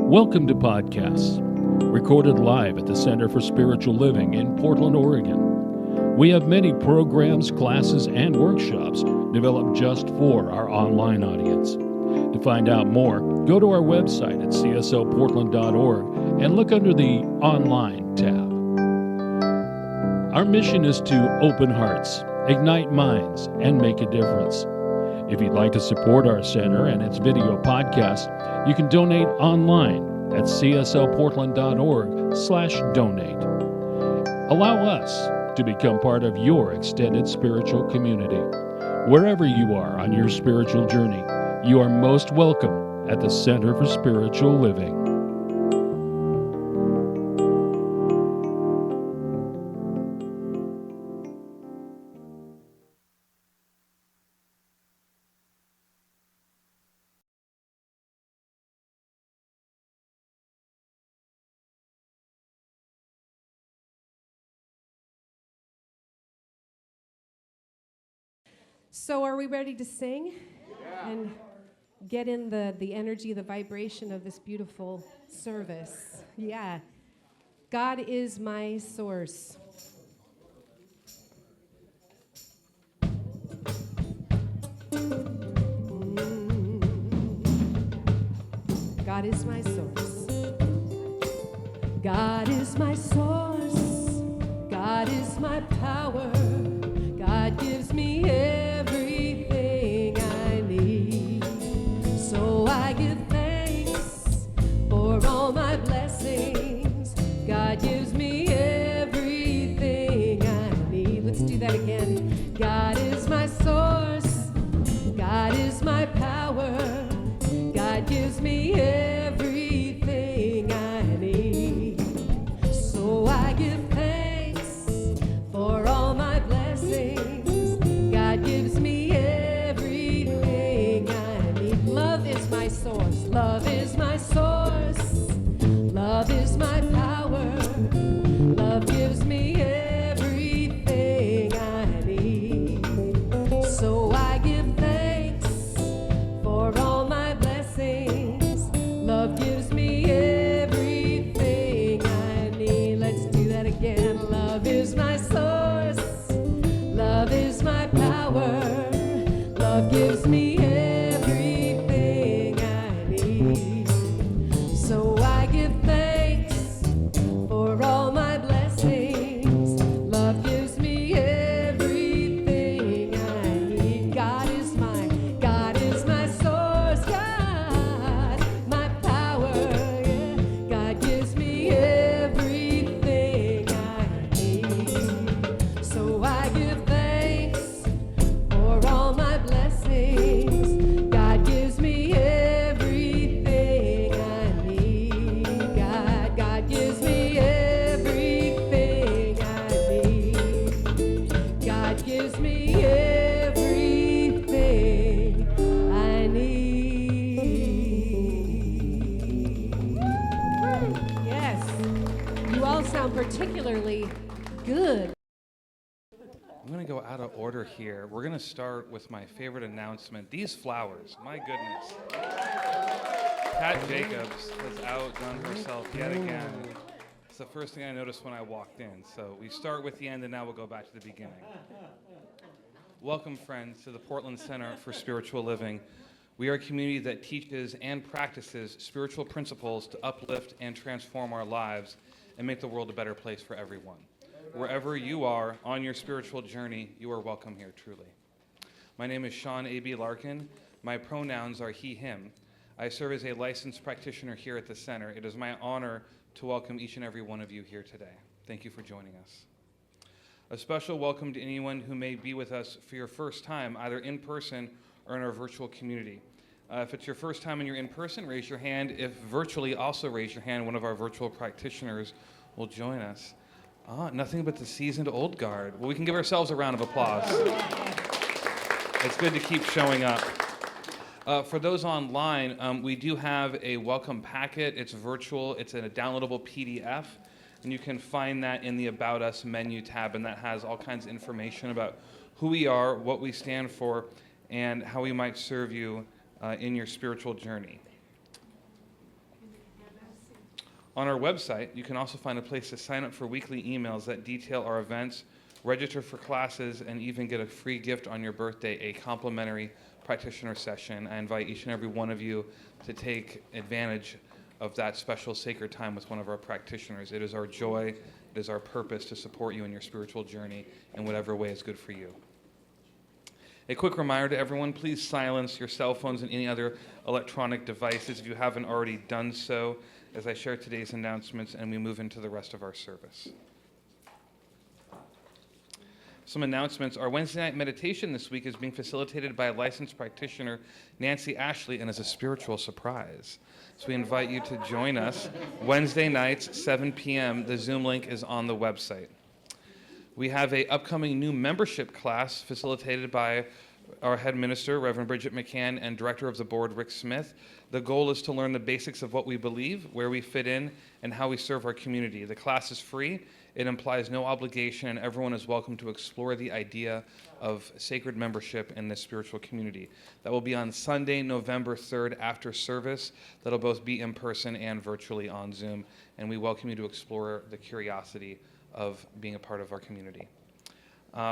Welcome to Podcasts, recorded live at the Center for Spiritual Living in Portland, Oregon. We have many programs, classes, and workshops developed just for our online audience. To find out more, go to our website at cslportland.org and look under the Online tab. Our mission is to open hearts, ignite minds, and make a difference. If you'd like to support our center and its video podcast, you can donate online at cslportland.org/donate. Allow us to become part of your extended spiritual community. Wherever you are on your spiritual journey, you are most welcome at the Center for Spiritual Living. So are we ready to sing? Yeah. And get in the energy, the vibration of this beautiful service? Yeah. God is my source. God is my source. God is my source. God is my power. God gives me everything I need. So I give thanks for all my blessings. God gives me everything I need. Let's do that again. God is my source. God is my power. God gives me everything I need. So I give thanks for all my blessings. God gives me everything I need. Love is my source. Love is my source. Love is my power. Love gives me everything I need. So I give thanks for all my blessings. Love gives me everything I need. Let's do that again. Love is my source. Love is my power. Love gives me everything I need. So I give thanks for all my blessings. Love gives me everything I need. God is my source. God, my power. Yeah. God gives me everything I need. So I give thanks for all my blessings. God gives me everything I need. God gives me everything I need. God gives me everything I need. Yes, you all sound particularly good. I'm going to go out of order here. We're going to start with my favorite announcement. These flowers, my goodness. Pat Jacobs has outdone herself yet again. It's the first thing I noticed when I walked in. So we start with the end, and now we'll go back to the beginning. Welcome, friends, to the Portland Center for Spiritual Living. We are a community that teaches and practices spiritual principles to uplift and transform our lives and make the world a better place for everyone. Wherever you are on your spiritual journey, you are welcome here, truly. My name is Sean A.B. Larkin. My pronouns are he, him. I serve as a licensed practitioner here at the center. It is my honor to welcome each and every one of you here today. Thank you for joining us. A special welcome to anyone who may be with us for your first time, either in person or in our virtual community. If it's your first time and you're in person, raise your hand. If virtually, also raise your hand. One of our virtual practitioners will join us. Nothing but the seasoned old guard. Well, we can give ourselves a round of applause. It's good to keep showing up. For those online, we do have a welcome packet. It's virtual. It's a downloadable PDF, and you can find that in the About Us menu tab, and that has all kinds of information about who we are, what we stand for, and how we might serve you in your spiritual journey. On our website, you can also find a place to sign up for weekly emails that detail our events, register for classes, and even get a free gift on your birthday, a complimentary practitioner session. I invite each and every one of you to take advantage of that special sacred time with one of our practitioners. It is our joy, it is our purpose to support you in your spiritual journey in whatever way is good for you. A quick reminder to everyone, please silence your cell phones and any other electronic devices if you haven't already done so, as I share today's announcements and we move into the rest of our service. Some announcements. Our Wednesday night meditation this week is being facilitated by licensed practitioner Nancy Ashley and is a spiritual surprise. So we invite you to join us Wednesday nights, 7 p.m. The Zoom link is on the website. We have an upcoming new membership class facilitated by our head minister, Reverend Bridget McCann, and director of the board, Rick Smith. The goal is to learn the basics of what we believe, where we fit in, and how we serve our community. The class is free. It implies no obligation, and everyone is welcome to explore the idea of sacred membership in this spiritual community. That will be on Sunday, November 3rd after service. That'll both be in person and virtually on Zoom, and we welcome you to explore the curiosity of being a part of our community.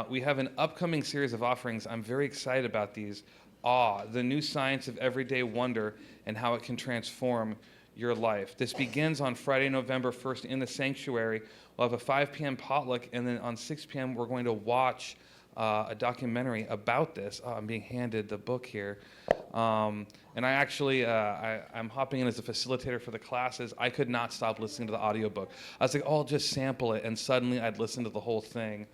We have an upcoming series of offerings. I'm very excited about these. Awe, the new science of everyday wonder and how it can transform your life. This begins on Friday, November 1st in the sanctuary. We'll have a 5 p.m. potluck, and then on 6 p.m. we're going to watch a documentary about this. I'm being handed the book here. And I actually, I'm hopping in as a facilitator for the classes. I could not stop listening to the audiobook. I was like, oh, I'll just sample it, and suddenly I'd listen to the whole thing.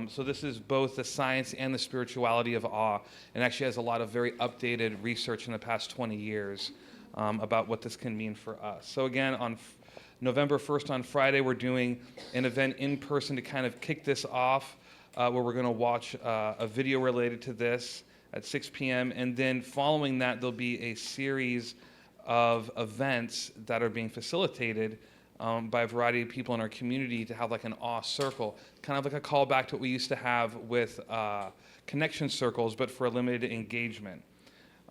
So this is both the science and the spirituality of awe, and actually has a lot of very updated research in the past 20 years about what this can mean for us. So again, on November 1st on Friday, we're doing an event in person to kind of kick this off, where we're going to watch a video related to this at 6 p.m. And then following that, there'll be a series of events that are being facilitated by a variety of people in our community to have like an awe circle, kind of like a callback to what we used to have with connection circles, but for a limited engagement.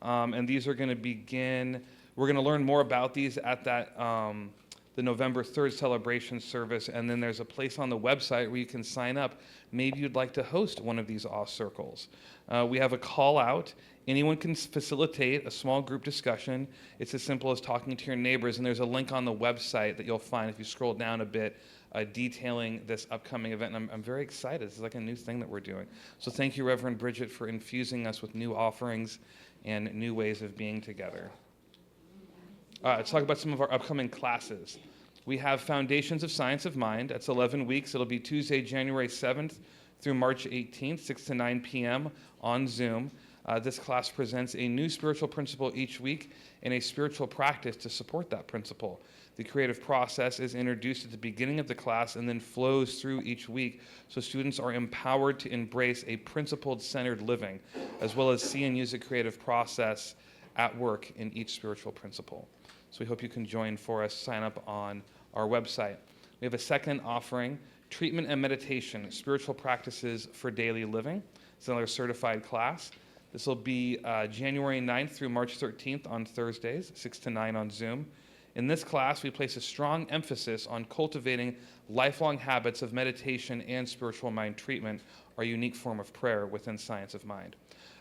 And these are going to begin, we're going to learn more about these at that the November 3rd celebration service, and then there's a place on the website where you can sign up. Maybe you'd like to host one of these awe circles. We have a call out. Anyone can facilitate a small group discussion. It's as simple as talking to your neighbors, and there's a link on the website that you'll find if you scroll down a bit detailing this upcoming event. And I'm very excited. This is like a new thing that we're doing. So thank you, Reverend Bridget, for infusing us with new offerings and new ways of being together. Let's talk about some of our upcoming classes. We have Foundations of Science of Mind. That's 11 weeks. It'll be Tuesday, January 7th through March 18th, 6 to 9 p.m. on Zoom. This class presents a new spiritual principle each week and a spiritual practice to support that principle. The creative process is introduced at the beginning of the class and then flows through each week, so students are empowered to embrace a principled, centered living, as well as see and use the creative process at work in each spiritual principle. So we hope you can join for us. Sign up on our website. We have a second offering, Treatment and Meditation, Spiritual Practices for Daily Living. It's another certified class. This will be January 9th through March 13th on Thursdays, 6 to 9 on Zoom. In this class, we place a strong emphasis on cultivating lifelong habits of meditation and spiritual mind treatment, our unique form of prayer within Science of Mind.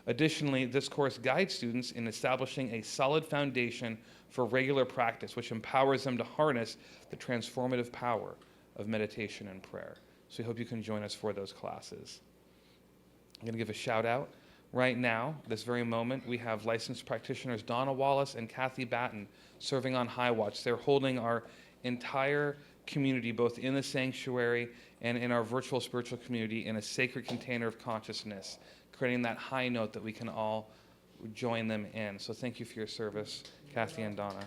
Additionally, this course guides students in establishing a solid foundation for regular practice, which empowers them to harness the transformative power of meditation and prayer. So we hope you can join us for those classes. I'm going to give a shout out. Right now, this very moment, we have licensed practitioners Donna Wallace and Kathy Batten serving on High Watch. They're holding our entire community, both in the sanctuary and in our virtual spiritual community, in a sacred container of consciousness, creating that high note that we can all join them in. So thank you for your service, Kathy and Donna.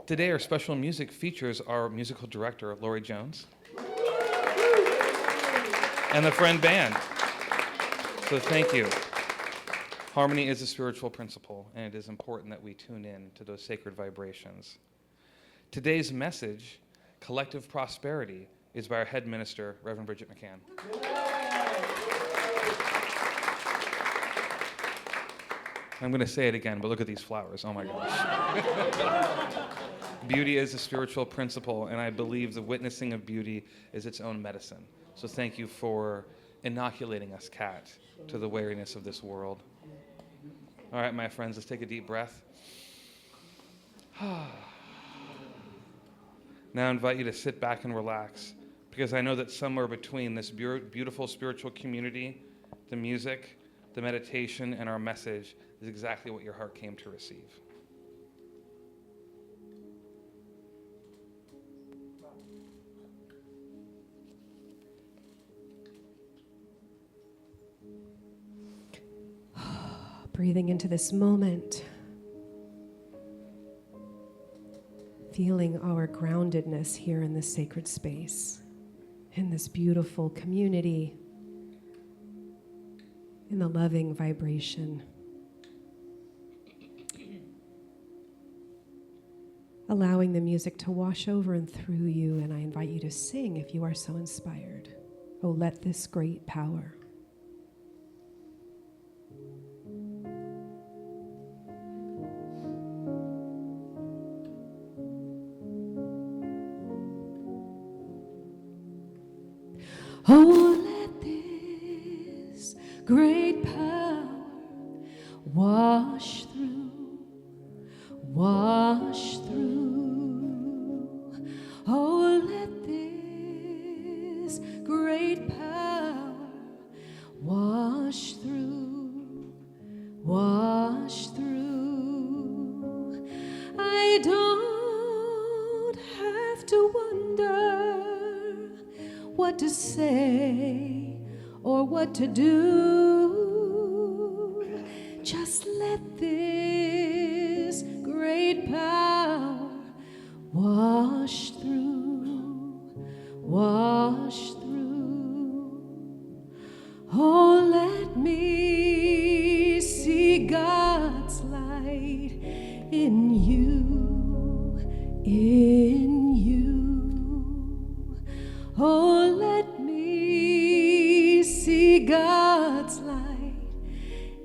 Today, our special music features our musical director, Lauri Jones, and the Friend Band. So thank you. Harmony is a spiritual principle, and it is important that we tune in to those sacred vibrations. Today's message, Collective Prosperity, is by our head minister, Reverend Bridget McCann. I'm going to say it again, but look at these flowers. Oh my gosh. Beauty is a spiritual principle, and I believe the witnessing of beauty is its own medicine. So thank you for inoculating us, Kat, to the wariness of this world. All right, my friends, let's take a deep breath. Now I invite you to sit back and relax, because I know that somewhere between this beautiful spiritual community, the music, the meditation, and our message is exactly what your heart came to receive. Breathing into this moment. Feeling our groundedness here in this sacred space, in this beautiful community, in the loving vibration. Allowing the music to wash over and through you, and I invite you to sing if you are so inspired. Oh, let this great power. Oh, let this great power wash through, wash through. Oh, let this great power wash through, wash through. I don't have to wonder what to say or what to do. Just let this great power wash through, wash through. Oh, let me see God's light in you, in you. Oh, let me see God's light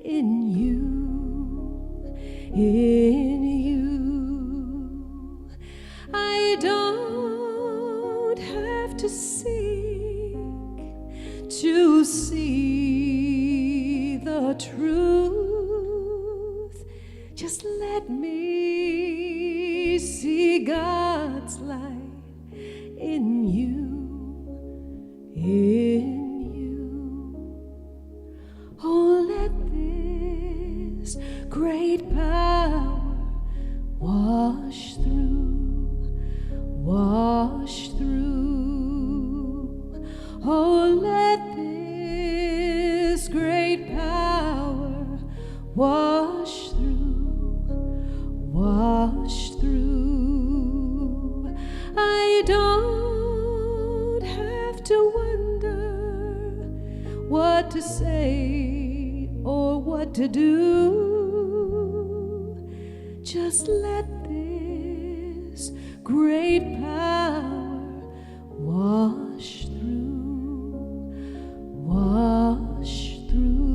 in you, in you. I don't have to seek to see the truth. Just let me see God's light in you, in you. Oh, let this great power wash through, wash through. Oh, let this great power wash through, wash through. I don't have to wonder what to say or what to do. Just let this great power wash through, wash through.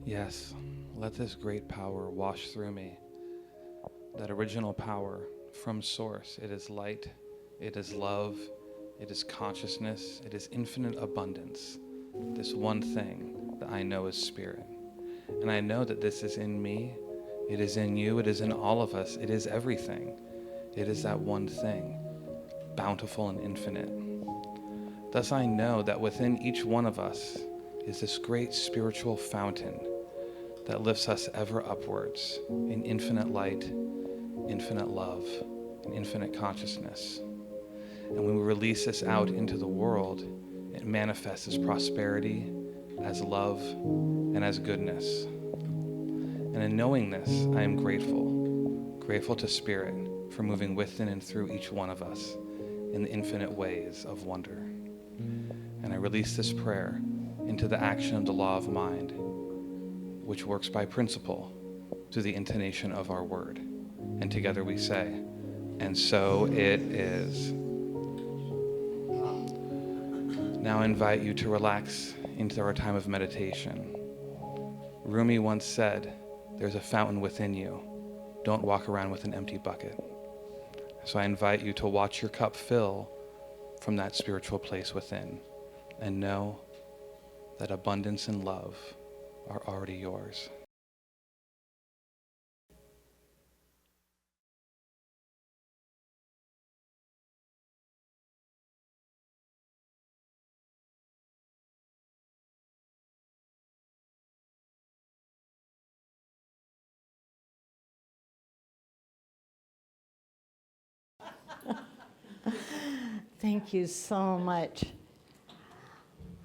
Yes, let this great power wash through me. That original power from source. It is light, it is love, it is consciousness, it is infinite abundance. This one thing that I know is spirit. And I know that this is in me, it is in you, it is in all of us, it is everything. It is that one thing, bountiful and infinite. Thus I know that within each one of us is this great spiritual fountain that lifts us ever upwards in infinite light, infinite love, and infinite consciousness. And when we release this out into the world, it manifests as prosperity, as love, and as goodness. And in knowing this, I am grateful to Spirit for moving within and through each one of us in the infinite ways of wonder. And I release this prayer into the action of the law of mind, which works by principle through the intonation of our word. And together we say, and so it is. Now I invite you to relax into our time of meditation. Rumi once said, "There's a fountain within you. Don't walk around with an empty bucket." So I invite you to watch your cup fill from that spiritual place within, and know that abundance and love are already yours. Thank you so much.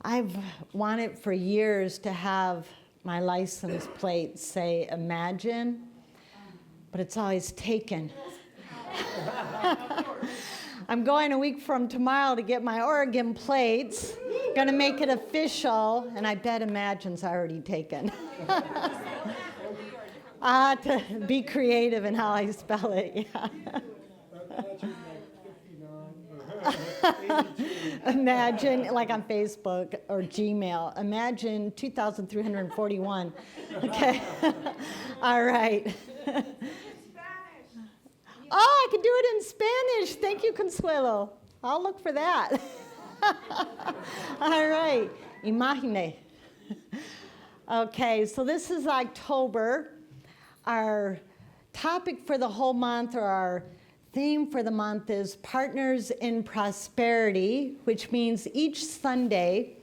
I've wanted for years to have my license plate say Imagine, but it's always taken. I'm going a week from tomorrow to get my Oregon plates, gonna make it official, and I bet Imagine's already taken. I have to be creative in how I spell it, yeah. Imagine, like on Facebook or Gmail, Imagine 2,341. Okay. All right. Oh, I can do it in Spanish. Thank you, Consuelo. I'll look for that. All right. Imagine. Okay, so this is October. Our topic for the whole month, or our theme for the month, is Partners in Prosperity, which means each Sunday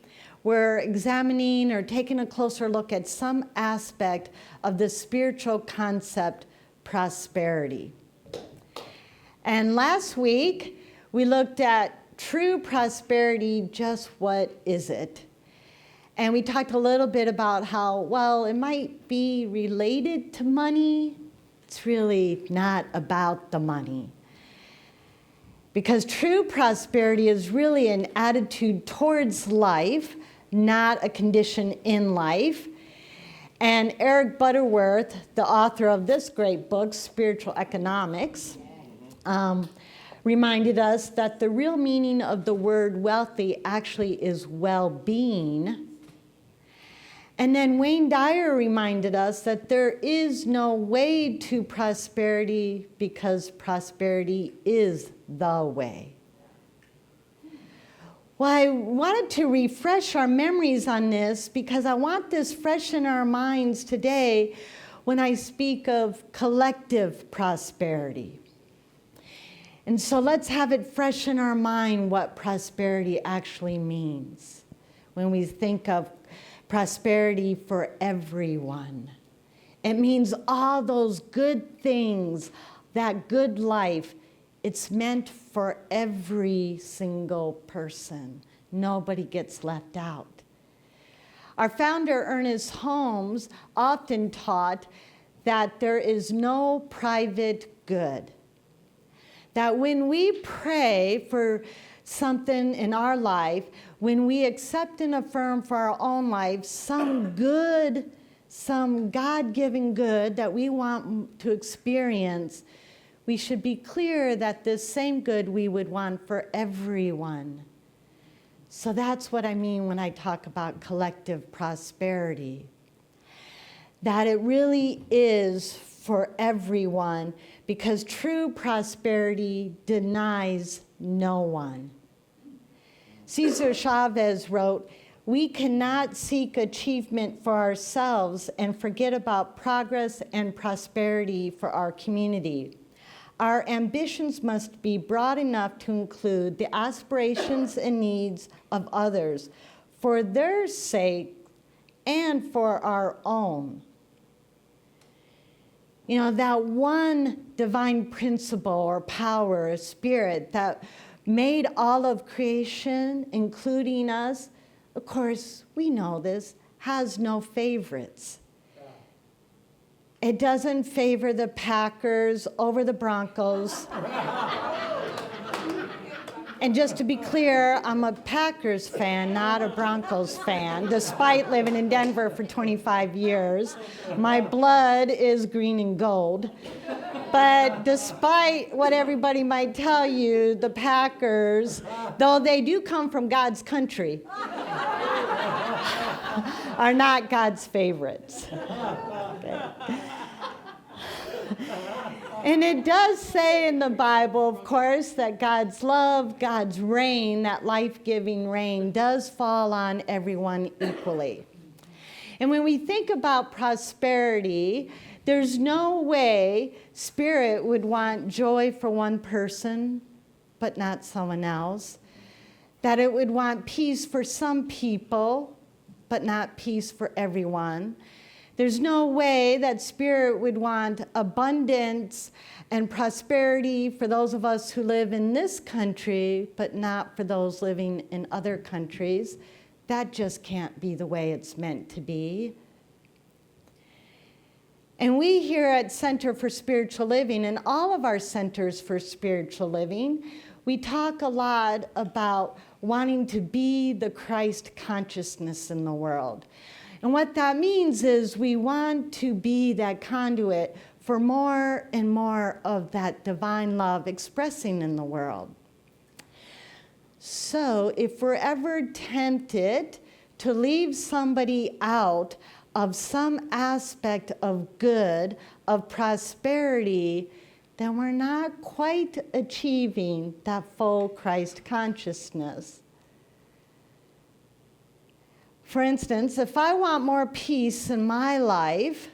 we're examining or taking a closer look at some aspect of the spiritual concept prosperity. And last week we looked at true prosperity. Just what is it? And we talked a little bit about how, well, it might be related to money. It's really not about the money. Because true prosperity is really an attitude towards life, not a condition in life. And Eric Butterworth, the author of this great book, Spiritual Economics, reminded us that the real meaning of the word wealthy actually is well-being. And then Wayne Dyer reminded us that there is no way to prosperity because prosperity is the way. Well, I wanted to refresh our memories on this because I want this fresh in our minds today when I speak of collective prosperity. And so let's have it fresh in our mind what prosperity actually means when we think of prosperity for everyone. It means all those good things, that good life. It's meant for every single person. Nobody gets left out. Our founder, Ernest Holmes, often taught that there is no private good. That when we pray for something in our life, when we accept and affirm for our own life some good, some God-given good that we want to experience, we should be clear that this same good we would want for everyone. So that's what I mean when I talk about collective prosperity. That it really is for everyone, because true prosperity denies no one. Cesar Chavez wrote, "We cannot seek achievement for ourselves and forget about progress and prosperity for our community. Our ambitions must be broad enough to include the aspirations and needs of others for their sake and for our own." You know, that one divine principle or power or spirit that made all of creation, including us, of course, we know this, has no favorites. It doesn't favor the Packers over the Broncos. And just to be clear, I'm a Packers fan, not a Broncos fan, despite living in Denver for 25 years. My blood is green and gold. But despite what everybody might tell you, the Packers, though they do come from God's country, are not God's favorites. Okay. And it does say in the Bible, of course, that God's love, God's rain, that life-giving rain, does fall on everyone equally. And when we think about prosperity, there's no way Spirit would want joy for one person, but not someone else. That it would want peace for some people, but not peace for everyone. There's no way that Spirit would want abundance and prosperity for those of us who live in this country, but not for those living in other countries. That just can't be the way it's meant to be. And we here at Center for Spiritual Living, and all of our centers for spiritual living, we talk a lot about wanting to be the Christ consciousness in the world. And what that means is we want to be that conduit for more and more of that divine love expressing in the world. So if we're ever tempted to leave somebody out of some aspect of good, of prosperity, then we're not quite achieving that full Christ consciousness. For instance, if I want more peace in my life,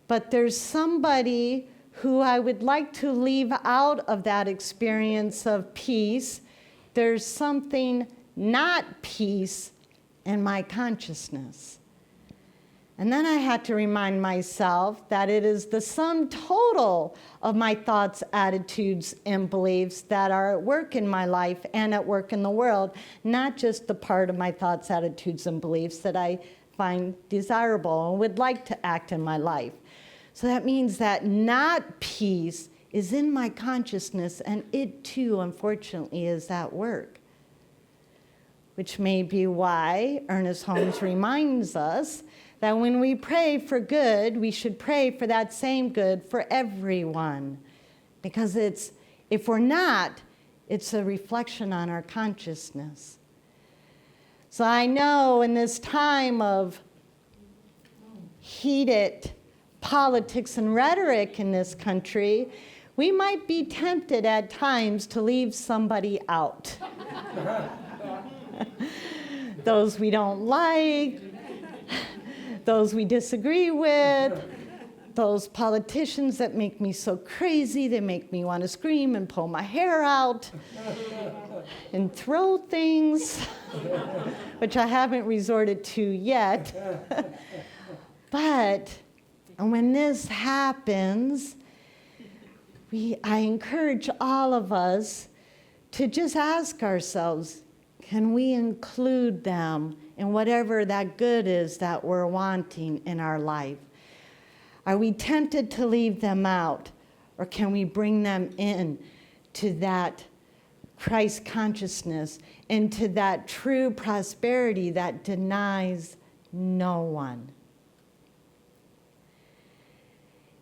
but there's somebody who I would like to leave out of that experience of peace, there's something not peace in my consciousness. And then I had to remind myself that it is the sum total of my thoughts, attitudes, and beliefs that are at work in my life and at work in the world, not just the part of my thoughts, attitudes, and beliefs that I find desirable and would like to act in my life. So that means that not peace is in my consciousness, and it too, unfortunately, is at work. Which may be why Ernest Holmes reminds us that when we pray for good, we should pray for that same good for everyone. Because if we're not, it's a reflection on our consciousness. So I know in this time of heated politics and rhetoric in this country, we might be tempted at times to leave somebody out. Those we don't like, those we disagree with, those politicians that make me so crazy, they make me want to scream and pull my hair out and throw things, which I haven't resorted to yet. But when this happens, I encourage all of us to just ask ourselves, can we include them in whatever that good is that we're wanting in our life? Are we tempted to leave them out, or can we bring them in to that Christ consciousness, into that true prosperity that denies no one?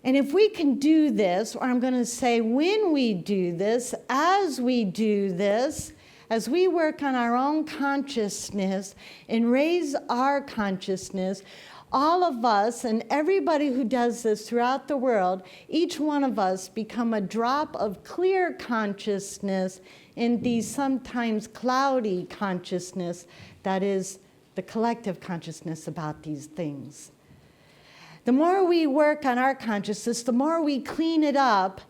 And if we can do this, or I'm going to say when we do this, as we do this, as we work on our own consciousness and raise our consciousness, all of us and everybody who does this throughout the world, each one of us become a drop of clear consciousness in the sometimes cloudy consciousness that is the collective consciousness about these things. The more we work on our consciousness, the more we clean it up,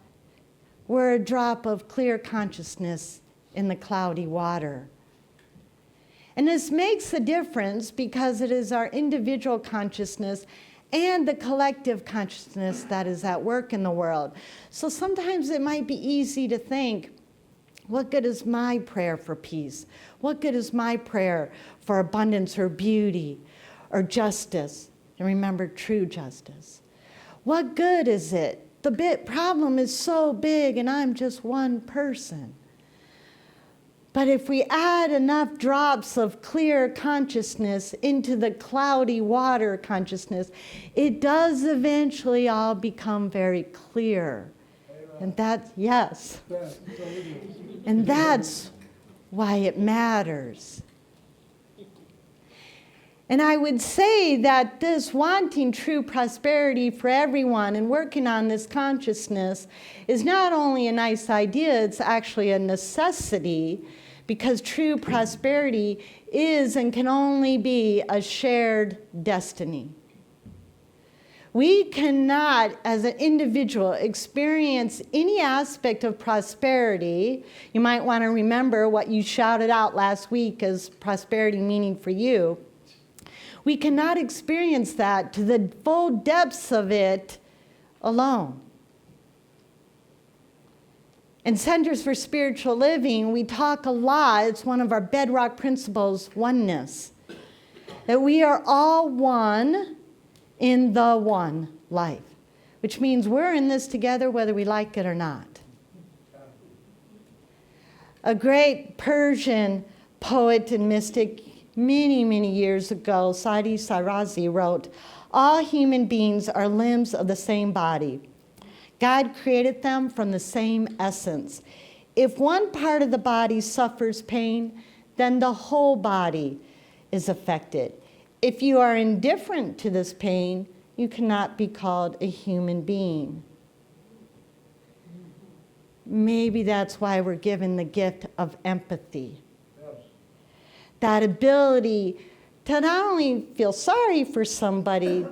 we're a drop of clear consciousness in the cloudy water. And this makes a difference because it is our individual consciousness and the collective consciousness that is at work in the world. So sometimes it might be easy to think, what good is my prayer for peace? What good is my prayer for abundance or beauty or justice? And remember, true justice. What good is it? The problem is so big and I'm just one person. But if we add enough drops of clear consciousness into the cloudy water consciousness, it does eventually all become very clear And yes. And that's why it matters. And I would say that this wanting true prosperity for everyone and working on this consciousness is not only a nice idea, it's actually a necessity, because true prosperity is and can only be a shared destiny. We cannot, as an individual, experience any aspect of prosperity. You might want to remember what you shouted out last week as prosperity meaning for you. We cannot experience that to the full depths of it alone. In Centers for Spiritual Living, we talk a lot, it's one of our bedrock principles, oneness. That we are all one in the one life, which means we're in this together whether we like it or not. A great Persian poet and mystic many, many years ago, Sadi Sirazi wrote, "All human beings are limbs of the same body. God created them from the same essence. If one part of the body suffers pain, then the whole body is affected. If you are indifferent to this pain, you cannot be called a human being." Maybe that's why we're given the gift of empathy. That ability to not only feel sorry for somebody,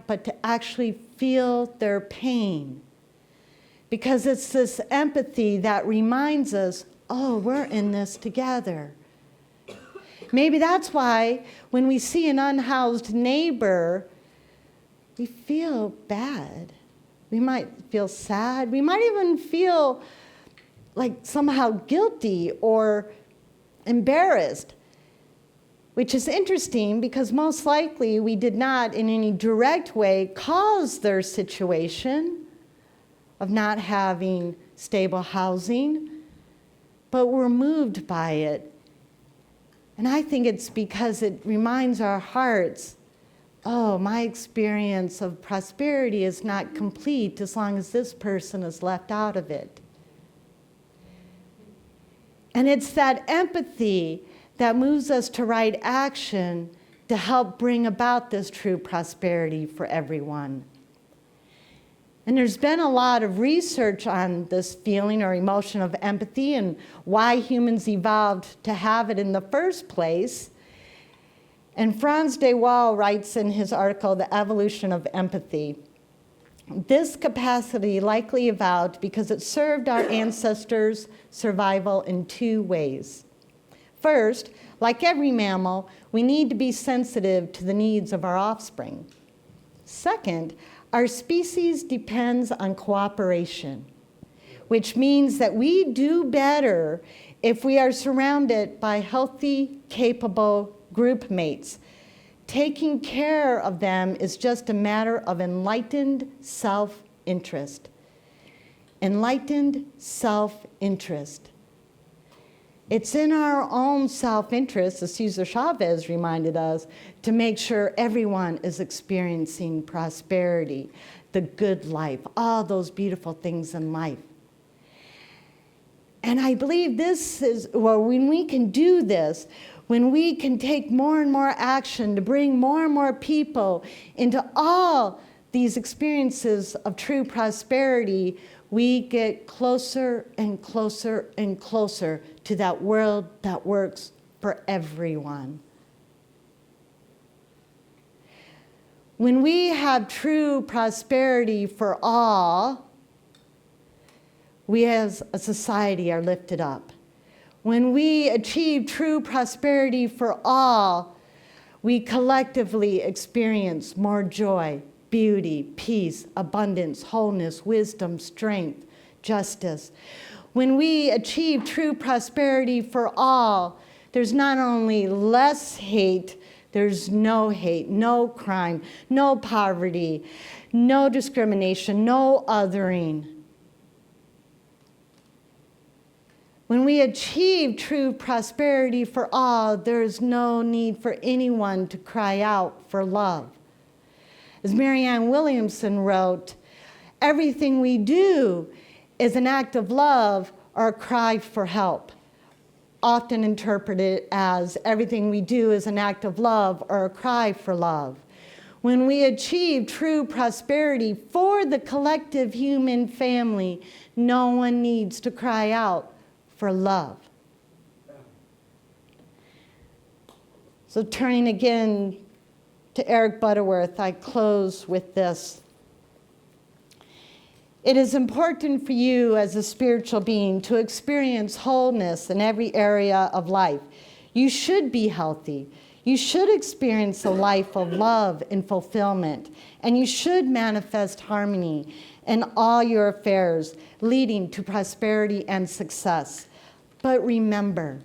but to actually feel their pain. Because it's this empathy that reminds us, oh, we're in this together. Maybe that's why when we see an unhoused neighbor, we feel bad. We might feel sad. We might even feel like somehow guilty or embarrassed. Which is interesting because most likely we did not in any direct way cause their situation of not having stable housing, but we're moved by it. And I think it's because it reminds our hearts, oh, my experience of prosperity is not complete as long as this person is left out of it. And it's that empathy that moves us to right action to help bring about this true prosperity for everyone. And there's been a lot of research on this feeling or emotion of empathy and why humans evolved to have it in the first place. And Franz de Waal writes in his article, The Evolution of Empathy, this capacity likely evolved because it served our ancestors' survival in two ways. First, like every mammal, we need to be sensitive to the needs of our offspring. Second, our species depends on cooperation, which means that we do better if we are surrounded by healthy, capable group mates. Taking care of them is just a matter of enlightened self-interest. Enlightened self-interest. It's in our own self-interest, as Cesar Chavez reminded us, to make sure everyone is experiencing prosperity, the good life, all those beautiful things in life. And I believe this is, well, when we can do this, when we can take more and more action to bring more and more people into all these experiences of true prosperity, we get closer and closer and closer to that world that works for everyone. When we have true prosperity for all, we as a society are lifted up. When we achieve true prosperity for all, we collectively experience more joy, beauty, peace, abundance, wholeness, wisdom, strength, justice. When we achieve true prosperity for all, there's not only less hate, there's no hate, no crime, no poverty, no discrimination, no othering. When we achieve true prosperity for all, there is no need for anyone to cry out for love. As Marianne Williamson wrote, everything we do is an act of love or a cry for help, often interpreted as everything we do is an act of love or a cry for love. When we achieve true prosperity for the collective human family, no one needs to cry out for love. So turning again to Eric Butterworth, I close with this. It is important for you as a spiritual being to experience wholeness in every area of life. You should be healthy. You should experience a life of love and fulfillment, and you should manifest harmony in all your affairs, leading to prosperity and success. But remember,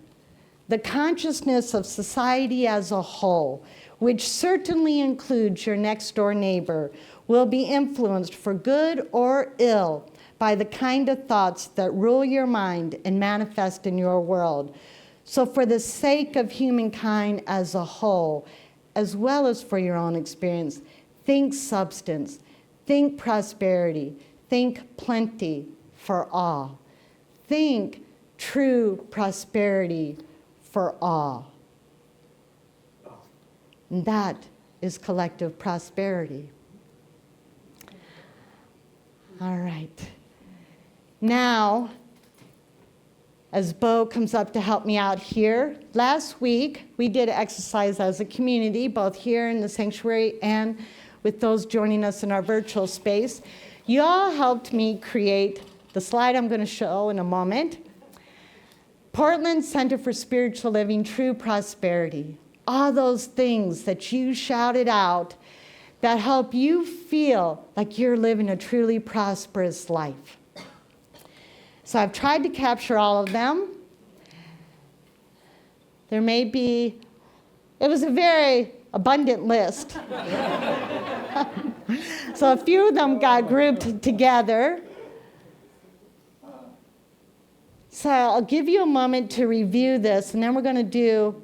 the consciousness of society as a whole, which certainly includes your next door neighbor, will be influenced for good or ill by the kind of thoughts that rule your mind and manifest in your world. So for the sake of humankind as a whole, as well as for your own experience, think substance, think prosperity, think plenty for all. Think true prosperity for all. And that is collective prosperity. All right. Now, as Bo comes up to help me out here, last week we did exercise as a community, both here in the sanctuary and with those joining us in our virtual space. You all helped me create the slide I'm going to show in a moment. Portland Center for Spiritual Living, True Prosperity. All those things that you shouted out that help you feel like you're living a truly prosperous life. So I've tried to capture all of them. There may be, it was a very abundant list. So a few of them got grouped together. So I'll give you a moment to review this, and then we're going to do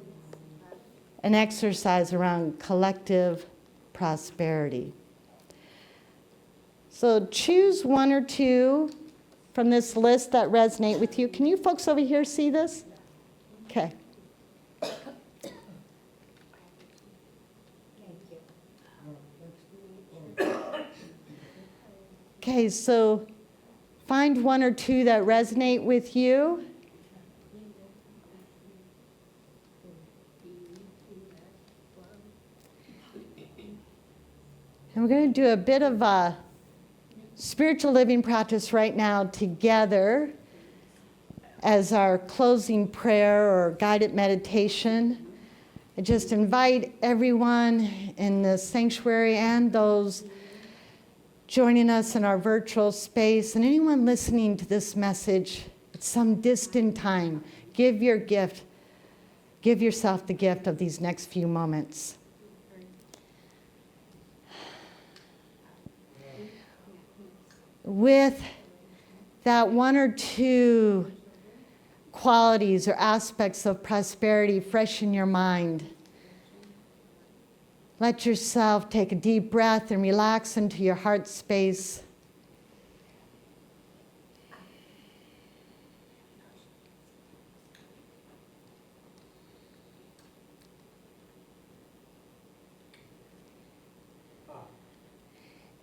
an exercise around collective prosperity. So choose one or two from this list that resonate with you. Can you folks over here see this? Okay. Okay, so find one or two that resonate with you. And we're going to do a bit of a spiritual living practice right now together as our closing prayer or guided meditation. I just invite everyone in the sanctuary and those joining us in our virtual space and anyone listening to this message at some distant time, give your gift, give yourself the gift of these next few moments. With that one or two qualities or aspects of prosperity fresh in your mind, let yourself take a deep breath and relax into your heart space.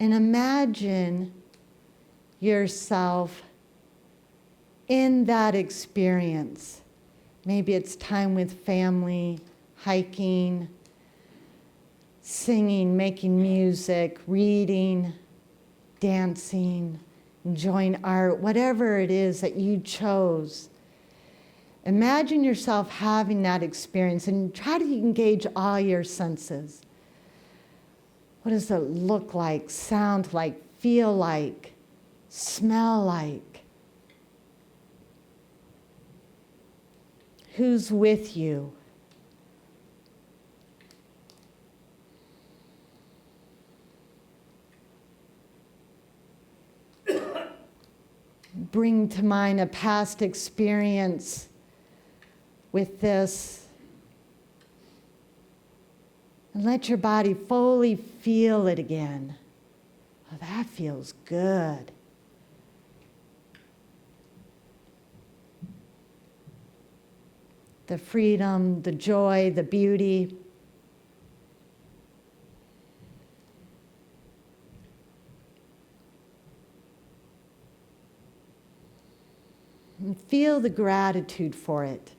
And imagine yourself in that experience. Maybe it's time with family, hiking, singing, making music, reading, dancing, enjoying art, whatever it is that you chose. Imagine yourself having that experience and try to engage all your senses. What does it look like, sound like, feel like, smell like? Who's with you? Bring to mind a past experience with this. And let your body fully feel it again. Oh, that feels good. the freedom, the joy, the beauty. And feel the gratitude for it.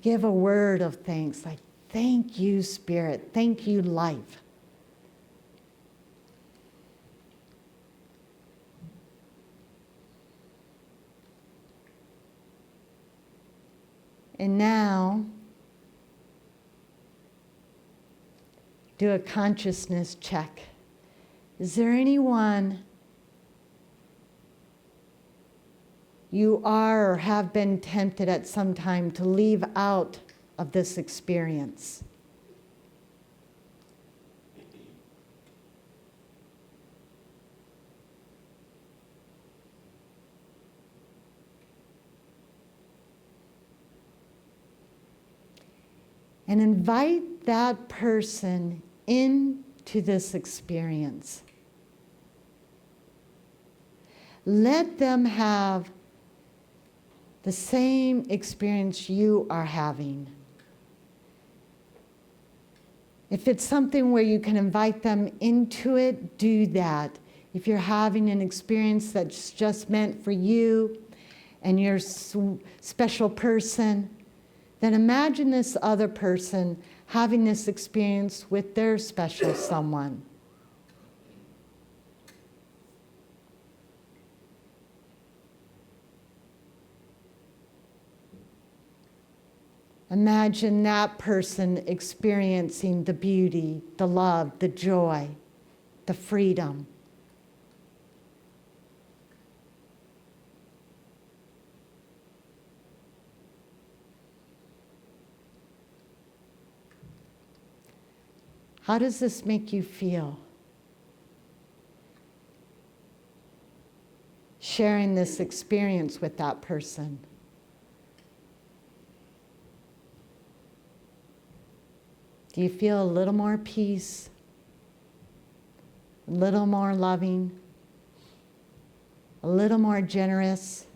Give a word of thanks, like, thank you, Spirit. Thank you, life. And now, do a consciousness check. Is there anyone you are or have been tempted at some time to leave out of this experience? And invite that person into this experience. Let them have the same experience you are having. If it's something where you can invite them into it, do that. If you're having an experience that's just meant for you and your special person, then imagine this other person having this experience with their special someone. Imagine that person experiencing the beauty, the love, the joy, the freedom. How does this make you feel? Sharing this experience with that person. Do you feel a little more peace? A little more loving? A little more generous?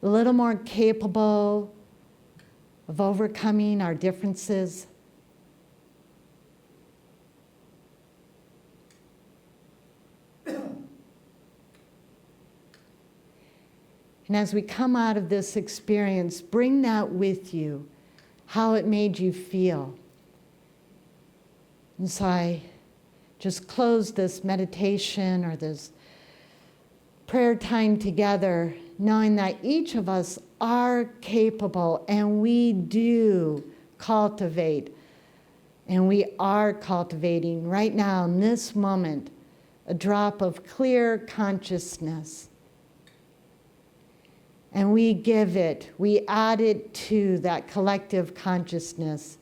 A little more capable of overcoming our differences? And as we come out of this experience, bring that with you, how it made you feel. And so I just close this meditation or this prayer time together, knowing that each of us are capable and we do cultivate, and we are cultivating right now in this moment a drop of clear consciousness. And we give it, we add it to that collective consciousness,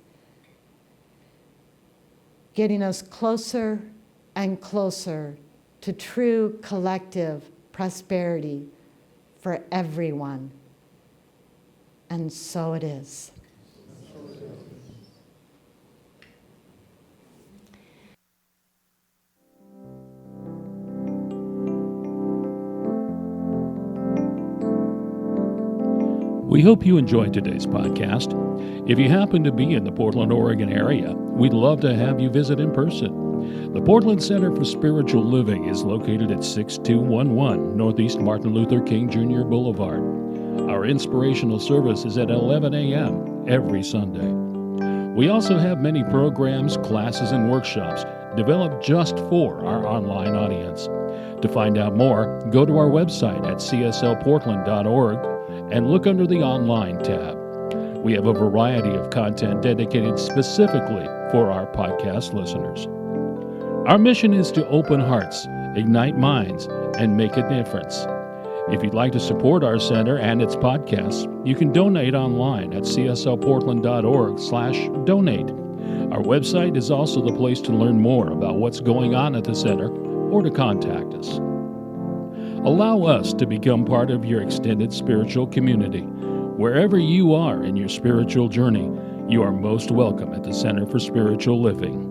getting us closer and closer to true collective prosperity for everyone. And so it is. We hope you enjoyed today's podcast. If you happen to be in the Portland, Oregon area, we'd love to have you visit in person. The Portland Center for Spiritual Living is located at 6211 Northeast Martin Luther King Jr. Boulevard. Our inspirational service is at 11 a.m. every Sunday. We also have many programs, classes, and workshops developed just for our online audience. To find out more, go to our website at cslportland.org and look under the Online tab. We have a variety of content dedicated specifically for our podcast listeners. Our mission is to open hearts, ignite minds, and make a difference. If you'd like to support our center and its podcasts, you can donate online at cslportland.org/donate. Our website is also the place to learn more about what's going on at the center or to contact us. Allow us to become part of your extended spiritual community. Wherever you are in your spiritual journey, You are most welcome at the Center for Spiritual Living.